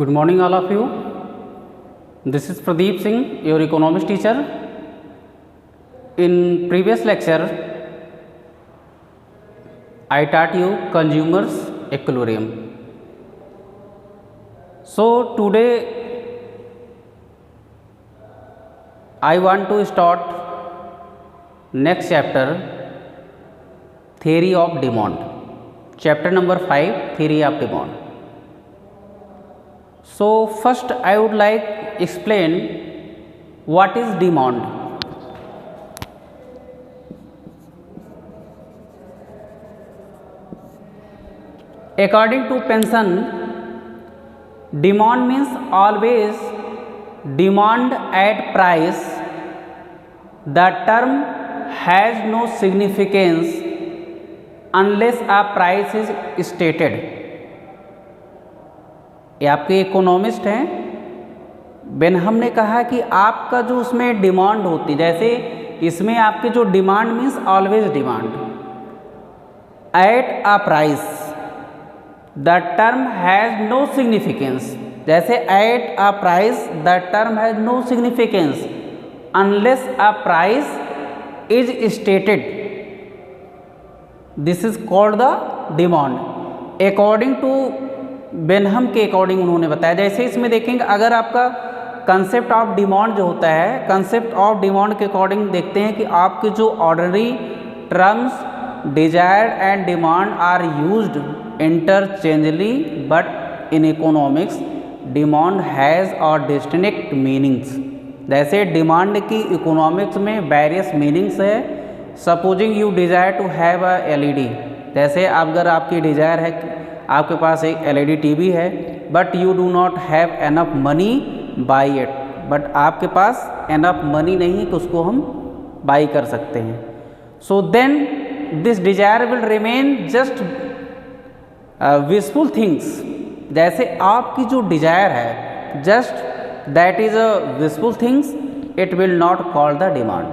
Good morning, all of you. This is Pradeep Singh, your economics teacher. In previous lecture, I taught you consumers equilibrium. So today I want to start next chapter, theory of demand. Chapter number 5, theory of demand. So first I would like explain what is demand. According to Penson, demand means always demand at price. The term has no significance unless a price is stated. ये आपके economist हैं बेनहम ने कहा कि आपका जो उसमें demand होती, जैसे इसमें आपके जो demand means always demand at a price, the term has no significance. जैसे at a price the term has no significance unless a price is stated. This is called the demand. According to Benham के according उन्होंने बताया. जैसे इसमें देखेंगे अगर आपका concept of demand जो होता है, कंसेप्ट ऑफ डिमांड के अकॉर्डिंग देखते हैं कि आपके जो ordinary terms desire and demand are used interchangeably, but in economics demand has और डिस्टिंक्ट मीनिंग्स. जैसे डिमांड की इकोनॉमिक्स में वेरियस मीनिंग्स है. Supposing you desire to have a LED, जैसे अगर आपकी डिज़ायर है, आपके पास एक एलईडी टीवी है, but you do not have enough money buy it, but आपके पास एनफ मनी नहीं है कि उसको हम बाई कर सकते हैं. So then this desire will remain just wishful things. जैसे आपकी जो डिजायर है just that is a wishful things, it will not call the demand.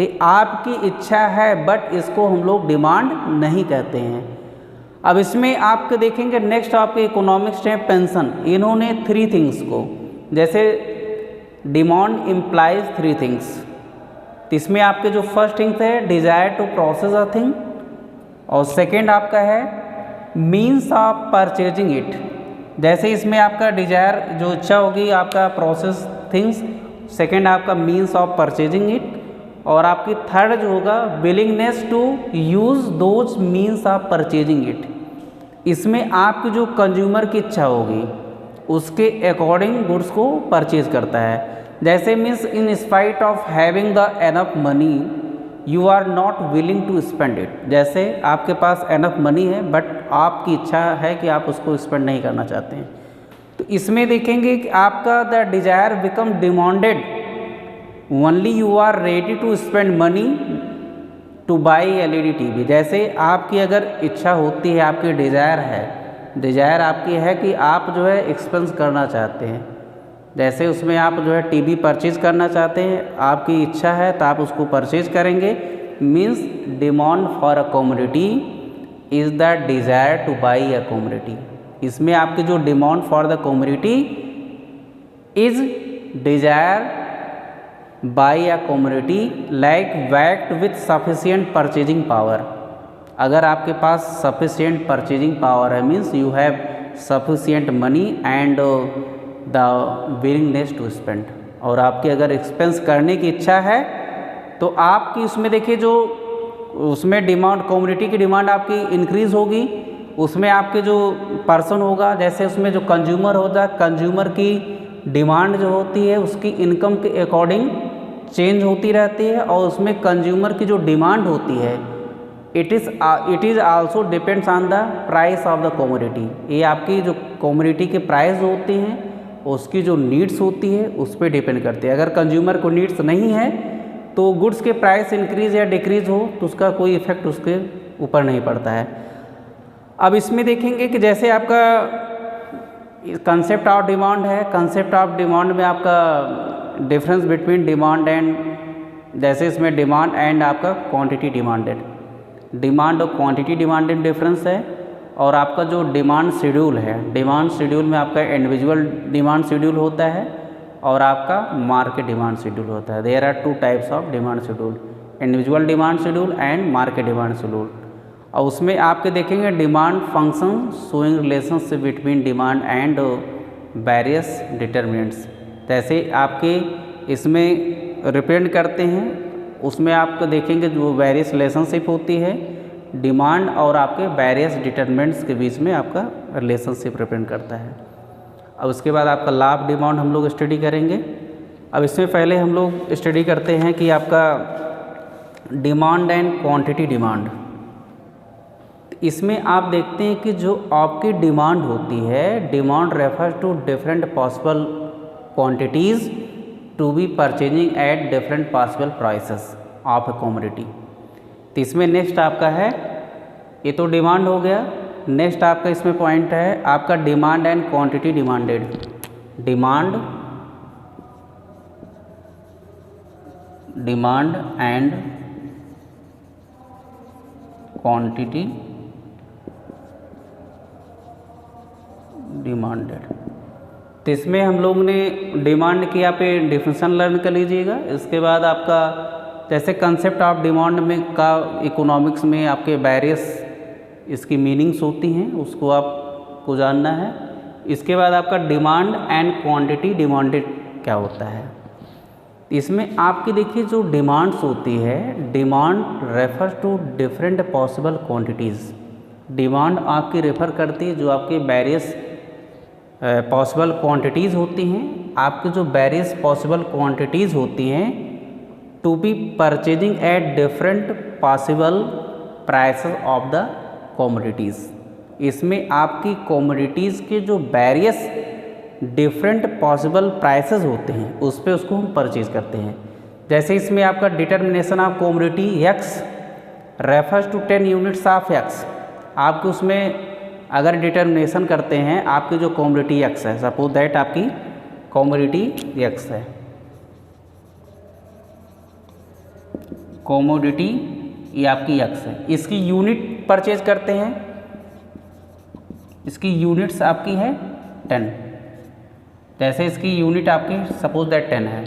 तो आपकी इच्छा है बट इसको हम लोग डिमांड नहीं कहते हैं. अब इसमें आपके देखेंगे नेक्स्ट आपके इकोनॉमिक्स हैं पेंसन. इन्होंने 3 थिंग्स को, जैसे डिमांड इम्प्लाइज 3 थिंग्स. तो इसमें आपके जो फर्स्ट थिंग्स है desire to process a thing, और सेकंड आपका है मीन्स ऑफ परचेजिंग इट. जैसे इसमें आपका डिज़ायर जो इच्छा होगी आपका प्रोसेस थिंग्स, सेकंड आपका मीन्स ऑफ परचेजिंग इट, और आपकी थर्ड जो होगा willingness to use those means of purchasing it. इसमें आपकी जो कंज्यूमर की इच्छा होगी उसके अकॉर्डिंग गुड्स को परचेज करता है. जैसे means in spite of having the enough money you are not willing to spend it. जैसे आपके पास एनफ मनी है बट आपकी इच्छा है कि आप उसको स्पेंड नहीं करना चाहते हैं. तो इसमें देखेंगे कि आपका the desire become demanded only you are ready to spend money to buy LED TV. जैसे आपकी अगर इच्छा होती है, आपकी डिज़ायर है, डिज़ायर आपकी है कि आप जो है एक्सपेंस करना चाहते हैं, जैसे उसमें आप जो है टीवी परचेज करना चाहते हैं, आपकी इच्छा है तो आप उसको परचेज करेंगे. Means demand for a commodity is the desire to buy a commodity. इसमें आपकी जो demand for the commodity is desire buy a commodity like backed with sufficient purchasing power. अगर आपके पास सफिशियंट परचेजिंग पावर है means you have sufficient money and the willingness to spend, और आपकी अगर एक्सपेंस करने की इच्छा है तो आपकी उसमें देखिए जो उसमें डिमांड कमोडिटी की डिमांड आपकी इंक्रीज़ होगी. उसमें आपके जो पर्सन होगा, जैसे उसमें जो कंज्यूमर होता है, कंज्यूमर की डिमांड जो होती है उसकी इनकम के अकॉर्डिंग चेंज होती रहती है, और उसमें कंज्यूमर की जो डिमांड होती है it is also depends on the price of the commodity. ये आपकी जो कमोडिटी के प्राइस होती हैं उसकी जो नीड्स होती है उस पर डिपेंड करती है. अगर कंज्यूमर को नीड्स नहीं है तो गुड्स के प्राइस इंक्रीज़ या डिक्रीज़ हो तो उसका कोई इफेक्ट उसके ऊपर नहीं पड़ता है. अब इसमें देखेंगे कि जैसे आपका कंसेप्ट ऑफ डिमांड है, कंसेप्ट ऑफ डिमांड में आपका डिफरेंस बिटवीन डिमांड एंड, जैसे इसमें डिमांड एंड आपका क्वांटिटी डिमांडेड, डिमांड और क्वांटिटी डिमांडेड डिफरेंस है. और आपका जो डिमांड शेड्यूल है, डिमांड शेड्यूल में आपका इंडिविजुअल डिमांड शेड्यूल होता है और आपका मार्केट डिमांड शेड्यूल होता है। There are two types of demand schedule, individual demand schedule and market demand schedule. और उसमें आपके देखेंगे demand function showing relationship between demand and various determinants, जैसे आपके इसमें रिप्रेजेंट करते हैं, उसमें आपको देखेंगे जो वेरियस रिलेशनशिप होती है डिमांड और आपके वेरियस डिटरमिनेंट्स के बीच में आपका रिलेशनशिप रिप्रेजेंट करता है। अब उसके बाद आपका लाभ डिमांड हम लोग स्टडी करेंगे। अब इसमें पहले हम लोग स्टडी करते हैं कि आपका डिमांड एंड क्वांटिटी डिमांड। इसमें आप देखते हैं कि जो आपकी डिमांड होती है, demand refers to different possible quantities to be purchasing at different possible prices of a commodity. तो इसमें नेक्स्ट आपका है, ये तो डिमांड हो गया, नेक्स्ट आपका इसमें पॉइंट है आपका demand and quantity demanded. Demand and quantity demanded. तो इसमें हम लोग ने डिमांड की आप डिफिनेशन लर्न कर लीजिएगा। इसके बाद आपका जैसे कंसेप्ट ऑफ डिमांड में का इकोनॉमिक्स में आपके वेरियस इसकी मीनिंग्स होती हैं, उसको आपको जानना है। इसके बाद आपका डिमांड एंड क्वांटिटी डिमांडेड क्या होता है। इसमें आपकी देखिए जो डिमांड्स होती है, demand refer to different possible quantities. Demand आपकी रेफर करती है जो आपके वेरियस पॉसिबल क्वांटिटीज़ होती हैं, आपके जो वेरियस पॉसिबल क्वांटिटीज़ होती हैं to be purchasing at different possible prices of the commodities. इसमें आपकी कमोडिटीज़ के जो वेरियस डिफरेंट पॉसिबल प्राइसेस होते हैं उस पे उसको हम परचेज करते हैं। जैसे इसमें आपका determination of commodity X refers to 10 units of X. आपके उसमें अगर डिटर्मिनेशन करते हैं आपकी जो कमोडिटी एक्स है, सपोज दैट आपकी कमोडिटी एक्स है, कमोडिटी ये आपकी एक्स है, इसकी यूनिट परचेज करते हैं, इसकी यूनिट्स आपकी है 10। जैसे इसकी यूनिट आपकी सपोज दैट 10 है,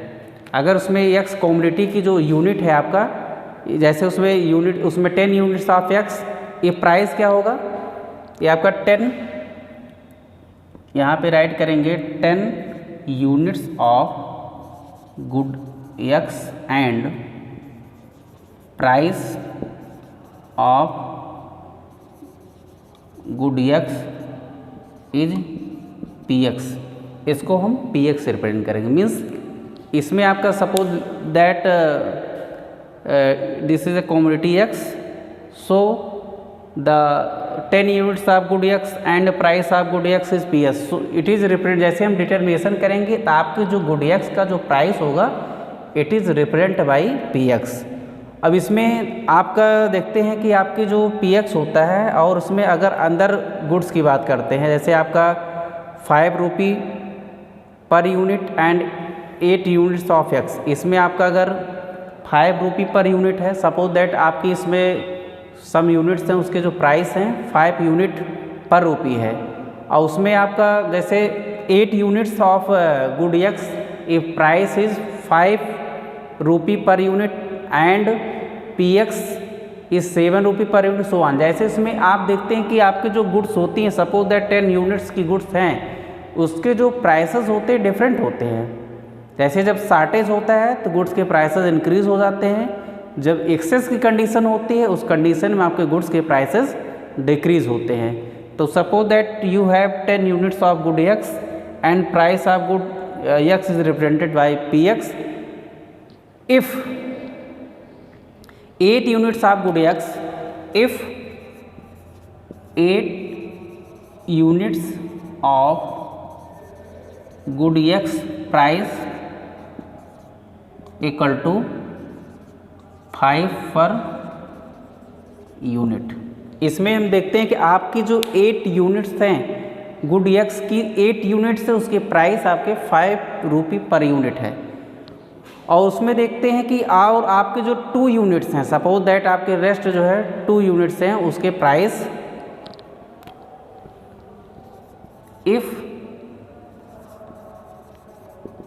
अगर उसमें एक्स कमोडिटी की जो यूनिट है आपका, जैसे उसमें यूनिट उसमें 10 यूनिट्स ऑफ एक्स, ये प्राइस क्या होगा, ये आपका 10 यहाँ पे राइट करेंगे 10 units of good x and price of good x is P x. इसको हम पी एक्स से रिप्रेजेंट करेंगे। मीन्स इसमें आपका suppose that this is a commodity x, so the 10 units of good x and price of good x is P S. So it is represent, जैसे हम determination करेंगे तो आपके जो गुड एक्स का जो प्राइस होगा it is represent by P x. अब इसमें आपका देखते हैं कि आपकी जो पी एक्स होता है और उसमें अगर अंदर गुड्स की बात करते हैं, जैसे आपका 5 rupee per unit and 8 units of X, इसमें आपका अगर 5 रुपी पर यूनिट है, सपोज दैट आपकी इसमें सम यूनिट्स हैं उसके जो प्राइस हैं 5 यूनिट पर रुपी है, और उसमें आपका जैसे 8 units of good x if price is 5 rupee per unit and P X is 7 rupee per unit, so on. जैसे इसमें आप देखते हैं कि आपके जो गुड्स होती हैं, सपोज दैट 10 यूनिट्स की गुड्स हैं, उसके जो प्राइसेस होते हैं डिफरेंट होते हैं। जैसे जब शॉर्टेज होता है तो गुड्स के प्राइसेस इंक्रीज हो जाते हैं, जब एक्सेस की कंडीशन होती है उस कंडीशन में आपके गुड्स के प्राइसेस डिक्रीज होते हैं। तो suppose that you have 10 units of good x and price of good x is represented by P x. If 8 units of good x, if 8 units of good x price equal to 5 per unit. इसमें हम देखते हैं कि आपकी जो 8 units हैं good x की 8 units है, उसके प्राइस आपके 5 रुपी पर यूनिट है। और उसमें देखते हैं कि और आपके जो 2 यूनिट्स हैं, सपोज दैट आपके रेस्ट जो है 2 यूनिट्स हैं, उसके price if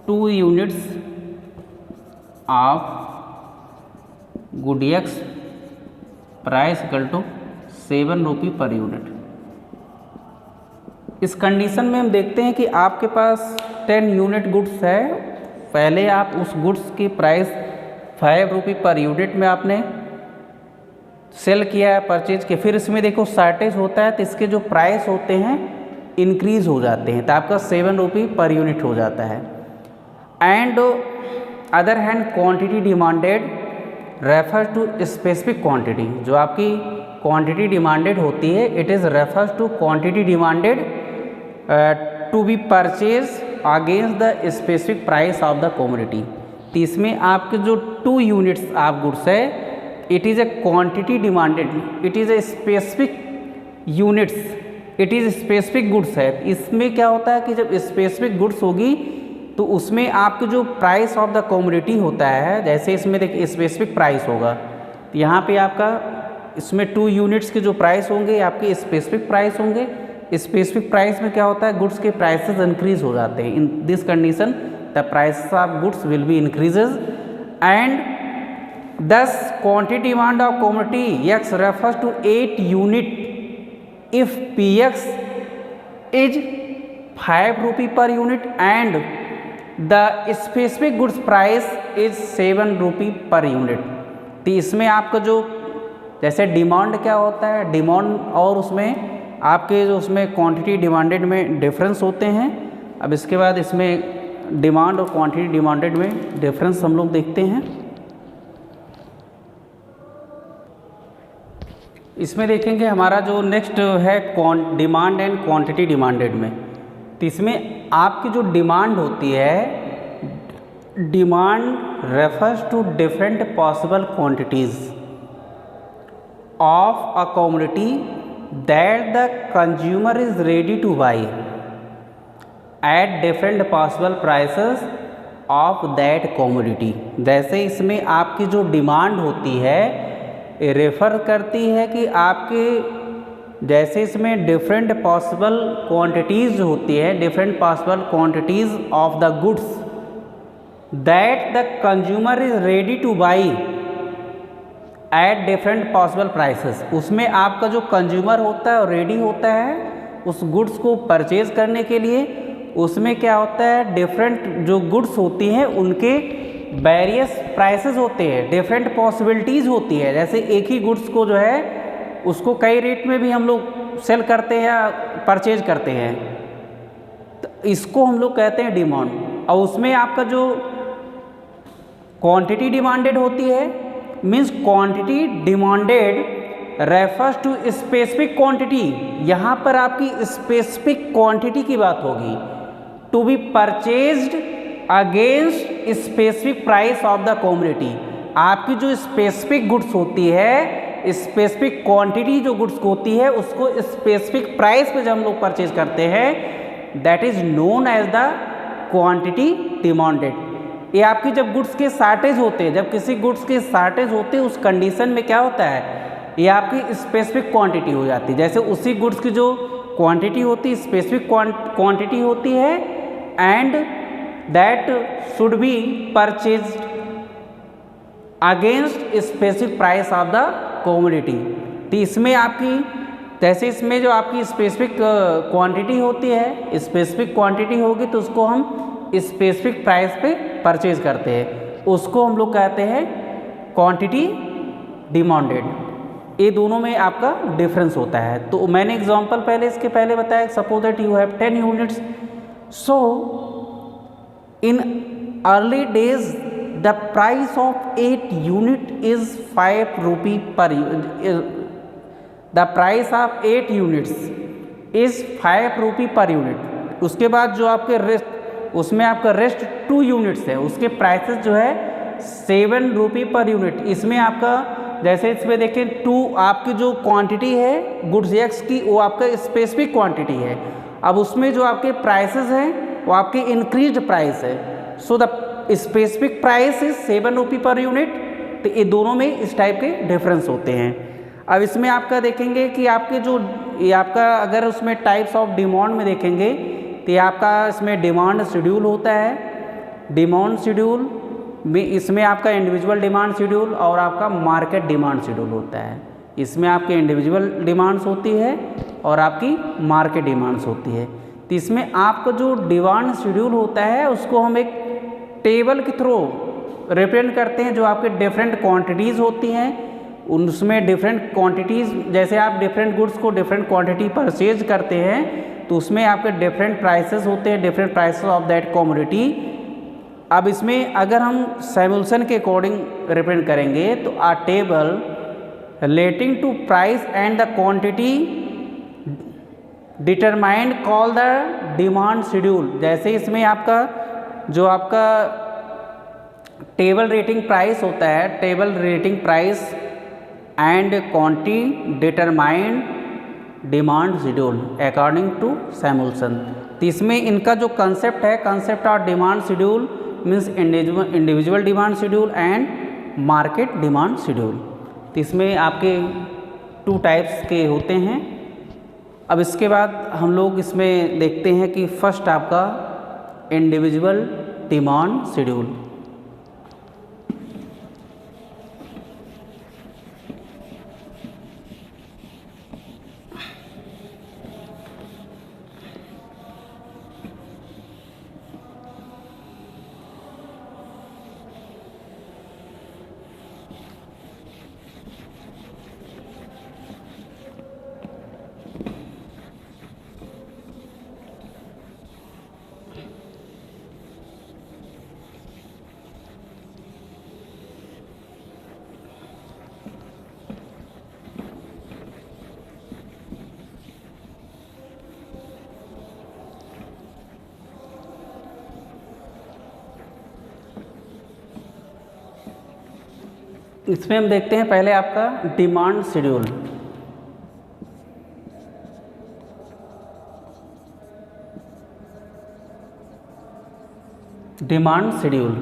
2 units of good X price equal to 7 रुपये पर यूनिट। इस कंडीशन में हम देखते हैं कि आपके पास 10 यूनिट गुड्स है। पहले आप उस गुड्स की प्राइस 5 रुपये पर यूनिट में आपने सेल किया है, परचेज किया, फिर इसमें देखो शॉर्टेज होता है तो इसके जो प्राइस होते हैं इंक्रीज हो जाते हैं, तो आपका 7 रुपये पर यूनिट हो जाता है। And other hand quantity demanded refer to specific quantity, जो आपकी क्वांटिटी डिमांडेड होती है it is refers to quantity demanded to be purchase against the specific price of the commodity. तो इसमें आपके जो 2 यूनिट्स ऑफ गुड्स है it is a quantity demanded, it is a specific units, it is specific goods है। इसमें क्या होता है कि जब स्पेसिफिक गुड्स होगी तो उसमें आपके जो प्राइस ऑफ द कमोडिटी होता है, जैसे इसमें देखिए स्पेसिफिक प्राइस होगा, तो यहाँ पे आपका इसमें 2 यूनिट्स के जो प्राइस होंगे आपके स्पेसिफिक प्राइस होंगे। स्पेसिफिक प्राइस में क्या होता है, गुड्स के प्राइसेस इंक्रीज हो जाते हैं। In this condition the price of goods will be increases and this quantity demand of commodity X refers to 8 unit if P X is 5 रुपये per unit and the specific goods price is 7 रुपये per unit. तो इसमें आपका जो जैसे demand क्या होता है, डिमांड और उसमें आपके जो उसमें क्वांटिटी डिमांडेड में डिफरेंस होते हैं। अब इसके बाद इसमें डिमांड और क्वांटिटी डिमांडेड में डिफरेंस हम लोग देखते हैं। इसमें देखेंगे हमारा जो नेक्स्ट है डिमांड एंड क्वांटिटी डिमांडेड में, तो इसमें आपकी जो डिमांड होती है, demand refers to different possible quantities of a commodity that the consumer is ready to buy at different possible prices of that commodity. जैसे इसमें आपकी जो डिमांड होती है रेफर करती है कि आपके जैसे इसमें डिफरेंट पॉसिबल क्वांटिटीज़ होती है, different possible quantities of the goods that the consumer is ready to buy at different possible prices. उसमें आपका जो कंज्यूमर होता है और रेडी होता है उस गुड्स को परचेज करने के लिए। उसमें क्या होता है, डिफरेंट जो गुड्स होती हैं उनके वेरियस प्राइसेस होते हैं, डिफरेंट पॉसिबिलिटीज़ होती है। जैसे एक ही गुड्स को जो है उसको कई रेट में भी हम लोग सेल करते हैं या परचेज करते हैं, तो इसको हम लोग कहते हैं डिमांड। और उसमें आपका जो क्वांटिटी डिमांडेड होती है means quantity demanded refers to specific quantity. यहाँ पर आपकी स्पेसिफिक क्वांटिटी की बात होगी, to be purchased against specific price of the commodity. आपकी जो स्पेसिफिक गुड्स होती है, स्पेसिफिक क्वांटिटी जो गुड्स होती है उसको स्पेसिफिक प्राइस पे जब हम लोग परचेज करते हैं that is known as the quantity demanded. ये आपकी जब गुड्स के शॉर्टेज होते हैं, जब किसी गुड्स के शॉर्टेज होते हैं उस कंडीशन में क्या होता है, ये आपकी स्पेसिफिक क्वांटिटी हो जाती है। जैसे उसी गुड्स की जो क्वांटिटी होती है स्पेसिफिक क्वांटिटी होती है and that should be purchased against specific price of the commodity. तो इसमें आपकी जैसे इसमें जो आपकी स्पेसिफिक क्वांटिटी होती है, स्पेसिफिक क्वांटिटी होगी तो उसको हम स्पेसिफिक प्राइस पे परचेज करते हैं, उसको हम लोग कहते हैं क्वांटिटी डिमांडेड। ये दोनों में आपका डिफरेंस होता है। तो मैंने एग्जांपल पहले इसके पहले बताया, suppose that you have 10 units, so in early days the price of 8 unit is 5 rupee per the price of 8 units is 5 rupee per unit। उसके बाद जो आपके रेस्ट उसमें आपका रेस्ट 2 यूनिट्स है उसके प्राइसेस जो है 7 रुपये पर यूनिट। इसमें आपका जैसे इसमें देखें 2 आपकी जो क्वांटिटी है गुड्स एक्स की वो आपका स्पेसिफिक क्वांटिटी है। अब उसमें जो आपके प्राइसेस हैं वो आपके इंक्रीज्ड प्राइस है। So the specific price is 7 रुपये पर यूनिट। तो ये दोनों में इस टाइप के डिफरेंस होते हैं। अब इसमें आपका देखेंगे कि आपके जो ये आपका अगर उसमें टाइप्स ऑफ डिमांड में देखेंगे तो ये आपका इसमें डिमांड शेड्यूल होता है। डिमांड शेड्यूल में इसमें आपका इंडिविजुअल डिमांड शेड्यूल और आपका मार्केट डिमांड शेड्यूल होता है। इसमें आपकी इंडिविजुअल डिमांड्स होती है और आपकी मार्केट डिमांड्स होती है। तो इसमें आपका जो डिमांड शेड्यूल होता है उसको हम एक टेबल के थ्रू रिप्रेजेंट करते हैं, जो आपके डिफरेंट क्वांटिटीज़ होती हैं उसमें डिफरेंट क्वांटिटीज़, जैसे आप डिफरेंट गुड्स को डिफरेंट क्वांटिटी परचेज करते हैं तो उसमें आपके डिफरेंट प्राइसेस होते हैं, different prices of that commodity. अब इसमें अगर हम सैमुअल्सन के अकॉर्डिंग रिप्रेजेंट करेंगे तो a table relating to price and the quantity determined call the demand schedule. जैसे इसमें आपका जो आपका टेबल रेटिंग प्राइस होता है, table rating price and quantity determined demand schedule according to Samuelson. तो इसमें इनका जो कंसेप्ट है, concept of demand schedule means individual demand schedule and market demand schedule. तो इसमें आपके 2 टाइप्स के होते हैं। अब इसके बाद हम लोग इसमें देखते हैं कि फर्स्ट आपका इंडिविजुअल डिमांड शेड्यूल। इसमें हम देखते हैं पहले आपका डिमांड शेड्यूल। डिमांड शेड्यूल,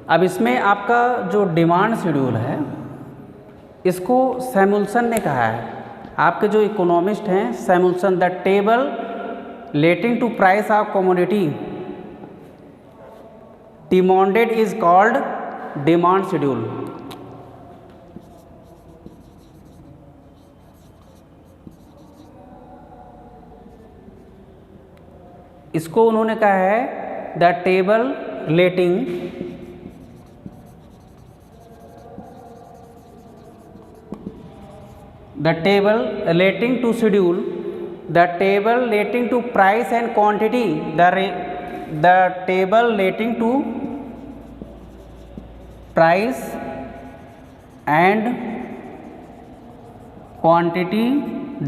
अब इसमें आपका जो डिमांड शेड्यूल है इसको सैमुअल्सन ने कहा है, आपके जो इकोनॉमिस्ट हैं Samuelson, the table relating to price of commodity demanded is called demand schedule. इसको उन्होंने कहा है the table relating to schedule, the table relating to price and quantity, the table relating to price and quantity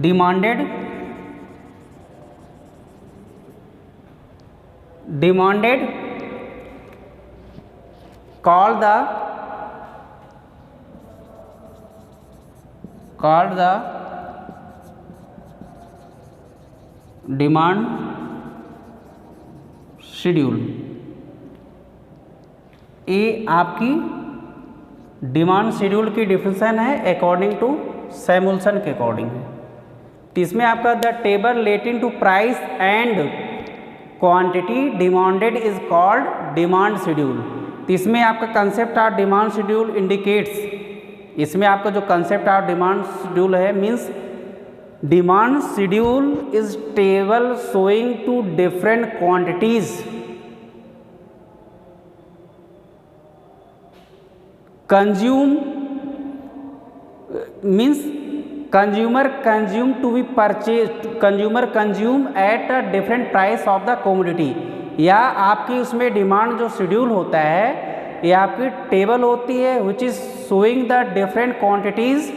demanded called the demand schedule. ये आपकी demand schedule की definition है according to Samuelson के according है। तो इसमें आपका the table relating to price and quantity demanded is called demand schedule. तो इसमें आपका concept of demand schedule indicates, इसमें आपका जो कंसेप्ट ऑफ डिमांड शेड्यूल है means demand schedule is table showing to different quantities consume means consumer consume to be purchased, consumer consume at a different price of the commodity। या आपकी उसमें demand जो schedule होता है ये आपकी table होती है which is showing the different quantities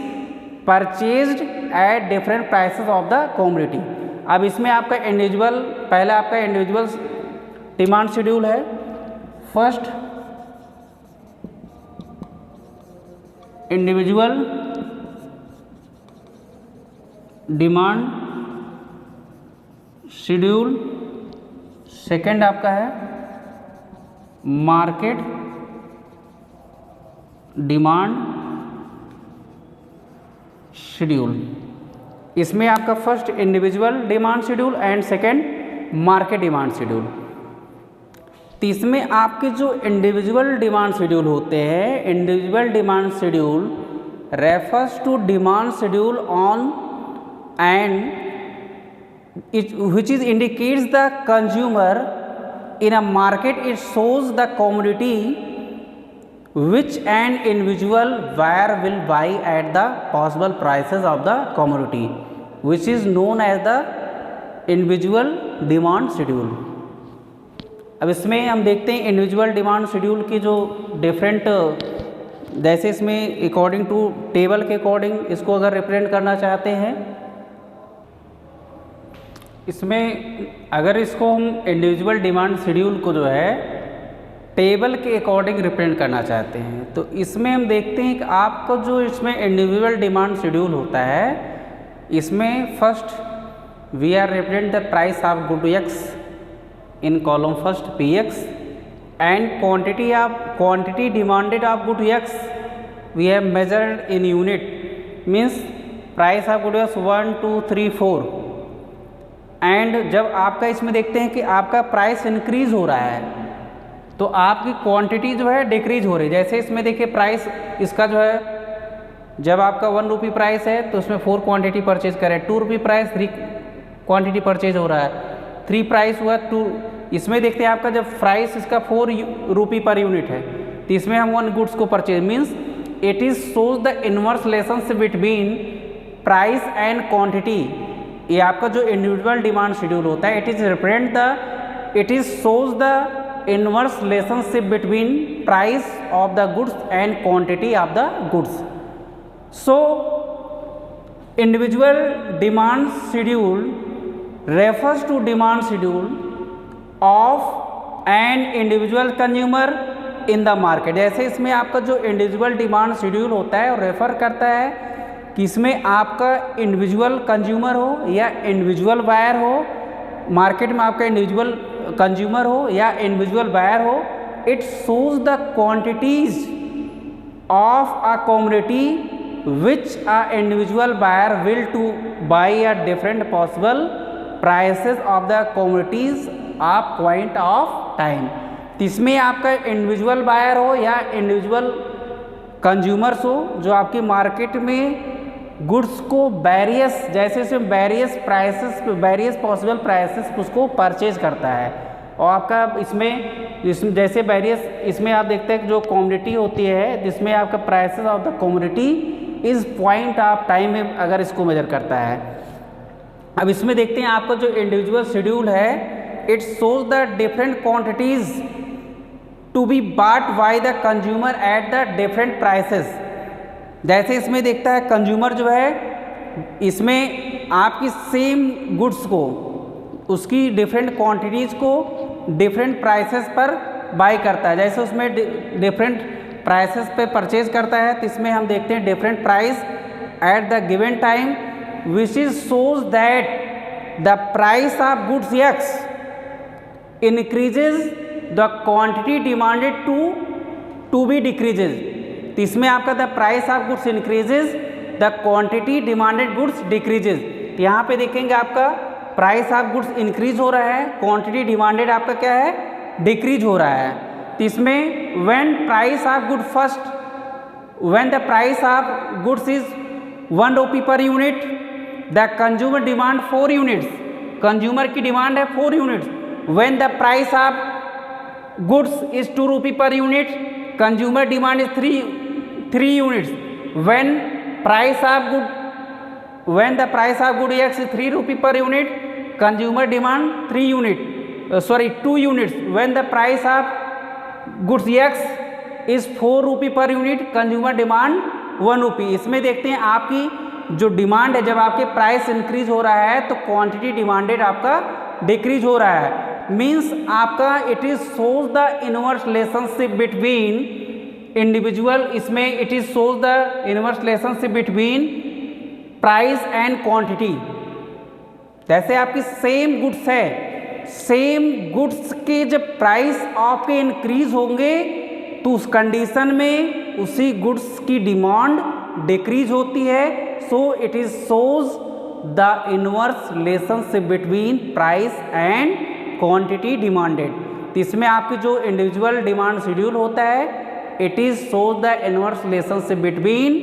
purchased at different prices of the commodity. अब इसमें आपका इंडिविजुअल, पहले आपका इंडिविजुअल डिमांड शेड्यूल है। First individual demand schedule, second आपका है मार्केट डिमांड शेड्यूल। इसमें आपका first individual demand schedule and second market demand schedule. तो इसमें आपके जो इंडिविजुअल डिमांड शेड्यूल होते हैं, individual demand schedule refers to demand schedule on and which is indicates the consumer in a market. It shows the commodity which an individual buyer will buy at the possible prices of the commodity, which is known as the individual demand schedule. अब इसमें हम देखते हैं individual demand schedule की जो different, जैसे इसमें according to table के अकॉर्डिंग इसको अगर रिप्रेजेंट करना चाहते हैं, इसमें अगर इसको हम इंडिविजुअल डिमांड शेड्यूल को जो है टेबल के अकॉर्डिंग रिप्रेजेंट करना चाहते हैं, तो इसमें हम देखते हैं कि आपका जो इसमें इंडिविजुअल डिमांड शेड्यूल होता है, इसमें first we are represent the price of good X in column first P X and quantity demanded of good X we have measured in unit, means price of good X 1 2 3 4। And जब आपका इसमें देखते हैं कि आपका price increase हो रहा है तो आपकी क्वांटिटी जो है डिक्रीज हो रही है। जैसे इसमें देखिए प्राइस इसका जो है, जब आपका 1 रुपी प्राइस है तो उसमें 4 क्वांटिटी परचेज करें, 2 रुपी प्राइस 3 क्वांटिटी परचेज हो रहा है, 3 प्राइस हुआ 2। इसमें देखते हैं आपका जब प्राइस इसका 4 रुपी पर यूनिट है तो इसमें हम 1 गुड्स को purchase, means it is shows the inverse relationship between price and quantity. ये आपका जो इंडिविजुअल डिमांड शेड्यूल होता है, it is shows the inverse relationship between price of the goods and quantity of the goods. So individual demand schedule refers to demand schedule of an individual consumer in the market. जैसे इसमें आपका जो individual demand schedule होता है refer करता है कि इसमें आपका इंडिविजुअल कंज्यूमर हो या इंडिविजुअल बायर हो, मार्केट में आपका इंडिविजुअल कंज्यूमर हो या इंडिविजुअल बायर हो, it shows the quantities of a commodity which a individual buyer will to buy at different possible prices of the commodities at point of time। इसमें आपका individual buyer हो या individual consumers हो जो आपकी market में goods को बैरियस बैरियस prices बैरियस possible prices उसको परचेज करता है। और आपका इसमें जैसे बैरियस इसमें आप देखते हैं कि जो कमोडिटी होती है जिसमें आपका प्राइसेस ऑफ द कमोडिटी इस पॉइंट ऑफ टाइम में अगर इसको मेजर करता है। अब इसमें देखते हैं आपका जो इंडिविजुअल शेड्यूल है, it shows the different quantities to be bought by the consumer at the different prices. जैसे इसमें देखता है कंज्यूमर जो है इसमें आपकी सेम गुड्स को उसकी डिफरेंट क्वांटिटीज को डिफरेंट प्राइसेस पर बाय करता है। जैसे उसमें डिफरेंट प्राइसेस पे परचेज करता है तो इसमें हम देखते हैं different price at the given time which is shows that the price of goods X increases the quantity demanded to be decreases. तो इसमें आपका the price of goods increases the quantity demanded goods decreases. तो यहाँ पे देखेंगे आपका price of goods increase हो रहा है, क्वांटिटी डिमांडेड आपका क्या है डिक्रीज हो रहा है। तो इसमें when price of good when the price of goods is 1 rupee per unit the consumer demand 4 units, consumer की डिमांड है 4 units. When the price of goods is 2 rupee per unit consumer demand is 3 units. When the price of good x is 3 rupee per unit consumer demand 2 units. When the price of goods x is 4 rupee per unit consumer demand 1 रुपी। इसमें देखते हैं आपकी जो demand है, जब आपके price increase हो रहा है तो क्वांटिटी डिमांडेड आपका डिक्रीज हो रहा है। मीन्स आपका it is shows the inverse relationship between individual, इसमें it is shows the inverse relationship between price and quantity. जैसे आपकी सेम गुड्स है, सेम गुड्स के जब प्राइस आपके इंक्रीज होंगे तो उस कंडीशन में उसी गुड्स की डिमांड डिक्रीज होती है। So it is shows the inverse relationship between price and quantity demanded. तो इसमें आपकी जो इंडिविजुअल डिमांड शेड्यूल होता है, it is shows the inverse relationship between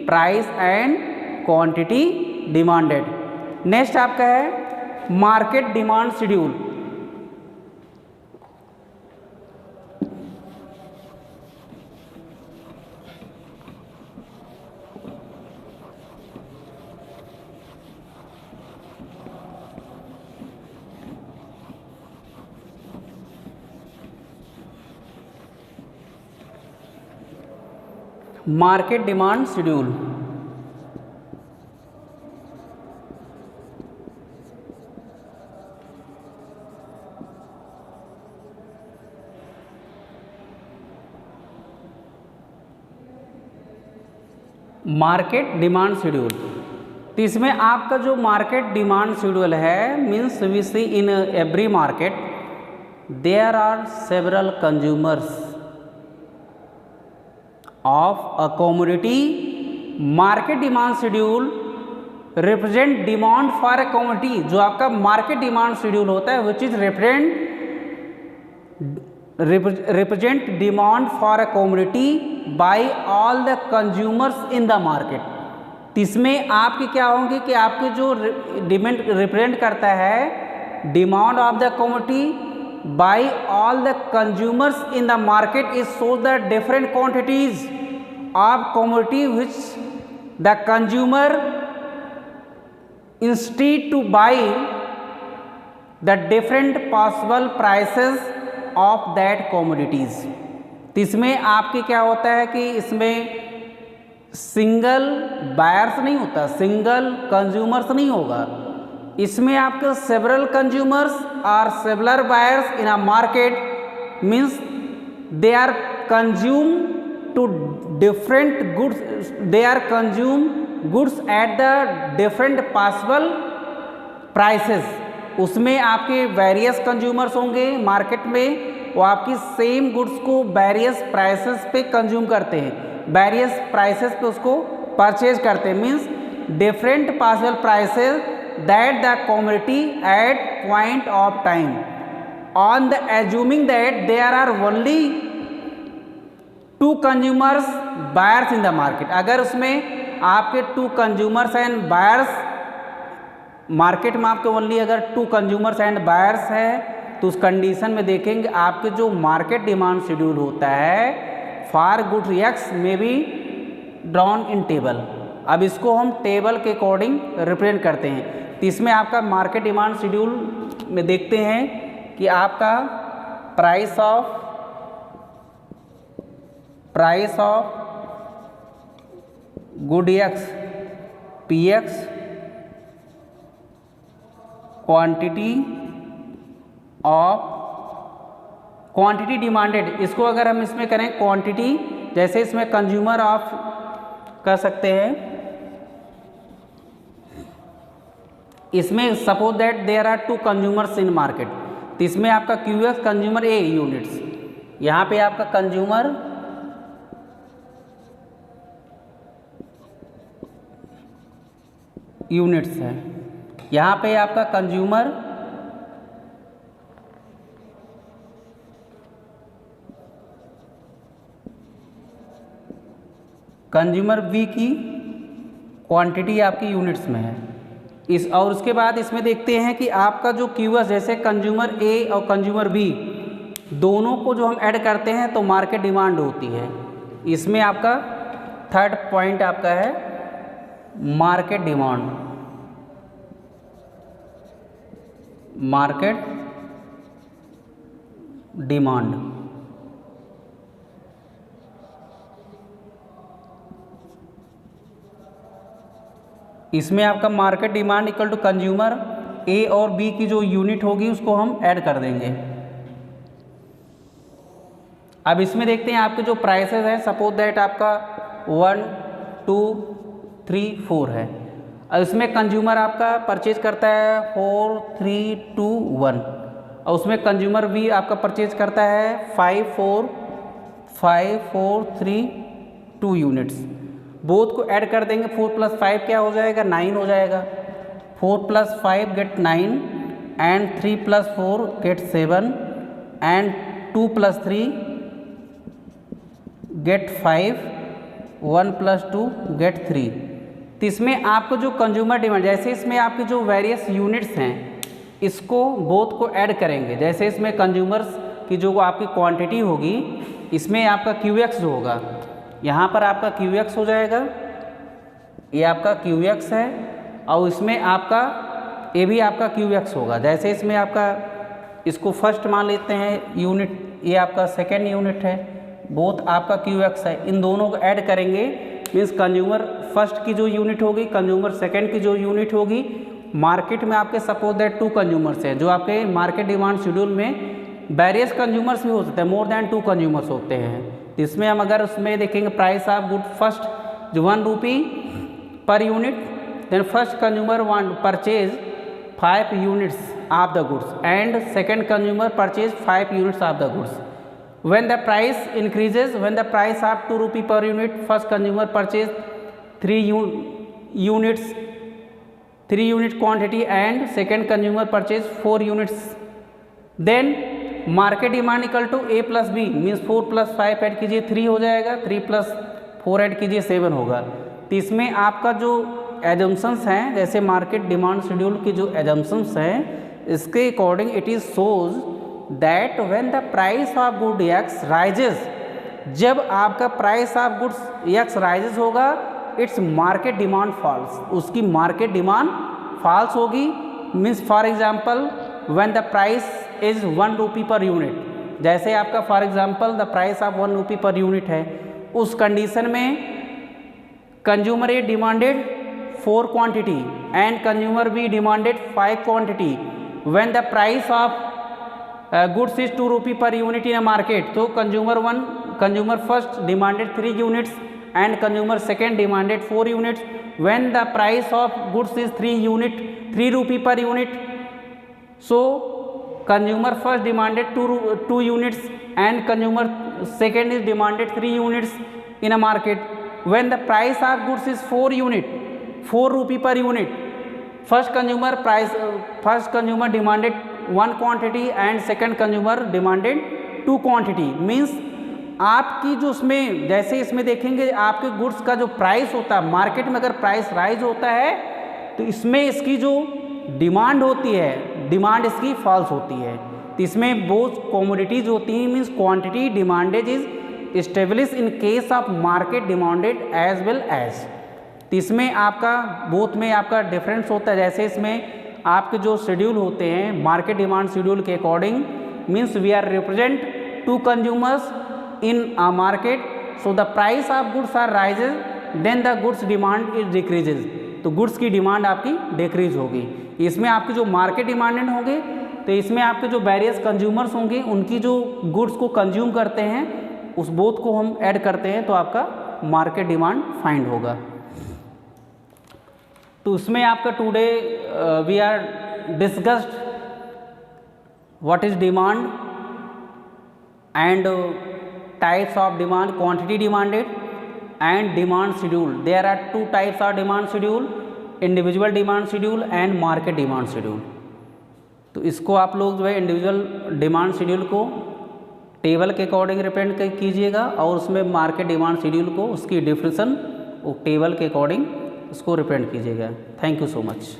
price and quantity demanded. Next आपका है market demand schedule. Market demand schedule market demand schedule. तो इसमें आपका जो मार्केट डिमांड शेड्यूल है means we see in every market there are several consumers of a commodity. Market demand schedule represent demand for a commodity. जो आपका market demand schedule होता है which is represent demand for a commodity by all the consumers in the market. इसमें आपके क्या होंगे कि आपके जो डिमांड रिप्रेजेंट करता है demand of the commodity by all the consumers in the market is shows the different quantities of commodity which the consumer instead to buy the different possible prices of that commodities। तो इसमें आपके क्या होता है कि इसमें single buyers नहीं होता, सिंगल कंज्यूमर्स नहीं होगा, इसमें आपके सेवरल कंज्यूमर्स और several buyers in a market means they are consume to different goods, they are consume goods at the different possible prices. उसमें आपके वेरियस कंज्यूमर्स होंगे मार्केट में, वो आपकी सेम गुड्स को वेरियस प्राइसेस पे कंज्यूम करते हैं, वेरियस प्राइसेस पे उसको परचेज करते हैं means different possible prices that the commodity at point of time on the assuming that there are only two consumers buyers in the market। अगर उसमें आपके two consumers and buyers market में आपके only अगर to consumers and buyers है तो उस condition में देखेंगे आपके जो मार्केट डिमांड शेड्यूल होता है फॉर गुड एक्स में बी ड्रॉन इन टेबल। अब इसको हम टेबल के अकॉर्डिंग रिप्रेजेंट करते हैं। तो इसमें आपका मार्केट डिमांड शेड्यूल में देखते हैं कि आपका price of good x P x quantity demanded. इसको अगर हम इसमें करें क्वांटिटी, जैसे इसमें कंज्यूमर ऑफ कर सकते हैं, इसमें suppose that there are two consumers in market. तो इसमें आपका क्यूएक्स कंज्यूमर ए यूनिट्स, यहाँ पे आपका कंज्यूमर यूनिट्स है, यहाँ पे आपका कंज्यूमर बी की क्वांटिटी आपकी यूनिट्स में है। इस और उसके बाद इसमें देखते हैं कि आपका जो क्यूएस जैसे कंज्यूमर ए और कंज्यूमर बी दोनों को जो हम ऐड करते हैं तो मार्केट डिमांड होती है। इसमें आपका थर्ड पॉइंट आपका है मार्केट डिमांड। मार्केट डिमांड इसमें आपका market demand equal to consumer A और बी की जो यूनिट होगी उसको हम ऐड कर देंगे। अब इसमें देखते हैं आपके जो प्राइसेस हैं, सपोज दैट आपका 1 2 3 4 है। अब इसमें कंज्यूमर आपका परचेज करता है 4 3 2 1 और उसमें कंज्यूमर बी आपका परचेज करता है 5 4 3 2 यूनिट्स। बोथ को ऐड कर देंगे, 4 + 5 क्या हो जाएगा 9 हो जाएगा। 4 + 5 get 9 and 3 + 4 get 7 and 2 + 3 get 5, 1 + 2 get 3। तो इसमें आपको जो कंज्यूमर डिमांड, जैसे इसमें आपके जो वेरियस यूनिट्स हैं इसको बोथ को ऐड करेंगे। जैसे इसमें कंज्यूमर्स की जो आपकी क्वांटिटी होगी, इसमें आपका QX जो होगा, यहाँ पर आपका QX हो जाएगा, ये आपका QX है, और इसमें आपका ये भी आपका QX होगा। जैसे इसमें आपका इसको फर्स्ट मान लेते हैं यूनिट, ये आपका सेकेंड यूनिट है, बोथ आपका QX है। इन दोनों को ऐड करेंगे मीन्स कंज्यूमर फर्स्ट की जो यूनिट होगी, कंज्यूमर सेकेंड की जो यूनिट होगी। मार्केट में आपके सपोज दैट 2 कंज्यूमर्स हैं, जो आपके मार्केट डिमांड शेड्यूल में वेरियस कंज्यूमर्स भी हो सकते हैं, मोर देन 2 कंज्यूमर्स होते हैं। इसमें हम अगर उसमें देखेंगे प्राइस ऑफ गुड फर्स्ट जो 1 rupee per unit, then first consumer purchase 5 units of the goods and second consumer purchase 5 units of the goods. When the price increases, when the price of 2 rupee per unit, first consumer purchase 3 unit quantity and second consumer purchase 4 units. Then market demand equal to A plus B means 4 plus 5 add कीजिए 3 हो जाएगा, 3 plus 4 add कीजिए 7 होगा। तो इसमें आपका जो assumptions हैं, जैसे मार्केट डिमांड शेड्यूल की जो एजम्पशंस हैं, इसके according it is shows that when the price of good X rises, जब आपका price of goods X rises होगा, इट्स मार्केट डिमांड फॉल्स, उसकी मार्केट डिमांड फॉल्स होगी। Means for example when the price is 1 rupee per unit, जैसे आपका for example the price of 1 rupee per unit है, उस condition में consumer A demanded 4 quantity and consumer B demanded 5 quantity. When the price of goods is 2 rupee per unit in a market, तो consumer first demanded 3 units and consumer second demanded 4 units. When the price of goods is 3 rupee per unit, so consumer first demanded 2 units and consumer second is demanded 3 units in a market. When the price of goods is 4 rupee per unit, first consumer demanded 1 quantity and second consumer demanded 2 quantity. Means आपकी जो उसमें, जैसे इसमें देखेंगे आपके goods का जो price होता है मार्केट में, अगर प्राइस राइज होता है तो इसमें इसकी जो डिमांड होती है, डिमांड इसकी फॉल्स होती है। तो इसमें बोथ कमोडिटीज होती हैं, means quantity demanded is establish in case of market demanded as well as. तो इसमें आपका बोथ में आपका डिफरेंस होता है। जैसे इसमें आपके जो शेड्यूल होते हैं मार्केट डिमांड शेड्यूल के according, means we are represent 2 consumers in a market, so the price of goods are rises, then the goods demand is decreases, तो गुड्स की डिमांड आपकी डिक्रीज होगी। इसमें आपके जो मार्केट डिमांडेड होंगे, तो इसमें आपके जो वेरियस कंज्यूमर्स होंगे, उनकी जो गुड्स को कंज्यूम करते हैं, उस बोथ को हम ऐड करते हैं, तो आपका मार्केट डिमांड फाइंड होगा। तो उसमें आपका today we are discussed what is demand and types of demand, quantity demanded and demand schedule. There are 2 types of demand schedule, individual demand schedule and market demand schedule. तो इसको आप लोग जो है इंडिविजुअल डिमांड शेड्यूल को table के according represent कीजिएगा, और उसमें मार्केट डिमांड शेड्यूल को उसकी डिफिनेशन टेबल के अकॉर्डिंग उसको रिप्रेजेंट कीजिएगा। Thank you so much.